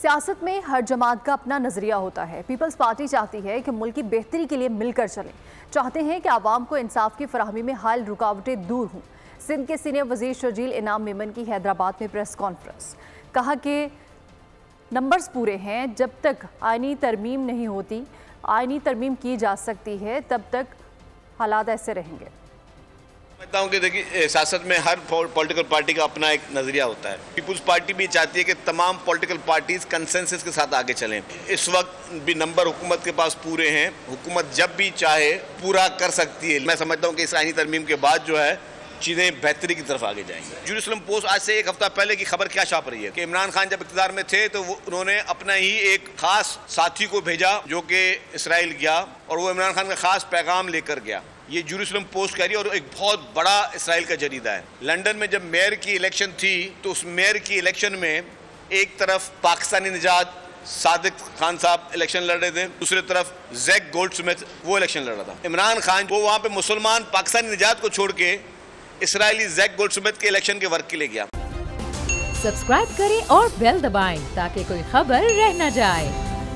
सियासत में हर जमात का अपना नजरिया होता है। पीपल्स पार्टी चाहती है कि मुल्क की बेहतरी के लिए मिलकर चलें। चाहते हैं कि आवाम को इंसाफ की फराहमी में हाल रुकावटें दूर हों। सिंध के सीनियर वजीर शर्जील इनाम मेमन की हैदराबाद में प्रेस कॉन्फ्रेंस। कहा कि नंबर्स पूरे हैं, जब तक आईनी तरमीम नहीं होती, आईनी तरमीम की जा सकती है, तब तक हालात ऐसे रहेंगे। समझता हूँ कि देखिए, सियासत में हर पॉलिटिकल पार्टी का अपना एक नजरिया होता है। पीपुल्स पार्टी भी चाहती है कि तमाम पॉलिटिकल पार्टीज कंसेंसस के साथ आगे चलें। इस वक्त भी नंबर हुकूमत के पास पूरे हैं, हुकूमत जब भी चाहे पूरा कर सकती है। मैं समझता हूँ कि इस आईनी तरमीम के बाद जो है चीज़ें बेहतरी की तरफ आगे जाएंगी। जेरूसलम पोस्ट आज से एक हफ्ता पहले की खबर क्या छाप रही है कि इमरान खान जब इक़्तिदार में थे तो उन्होंने अपना ही एक खास साथी को भेजा जो कि इसराइल गया और वो इमरान खान का खास पैगाम लेकर गया। ये जेरूसलम पोस्ट कह रही है और एक बहुत बड़ा इसराइल का जरीदा है। लंदन में जब मेयर की इलेक्शन थी तो उस मेयर की इलेक्शन में एक तरफ पाकिस्तानी निजात सादिक खान साहब इलेक्शन लड़ रहे थे, दूसरी तरफ जैक गोल्डस्मिथ वो इलेक्शन लड़ रहा था। इमरान खान वो वहाँ पे मुसलमान पाकिस्तानी निजात को छोड़ के इसराइली जैक गोल्डस्मिथ के इलेक्शन के वर्क के लिए गया। सब्सक्राइब करें और बेल दबाएं ताकि कोई खबर रह न जाए।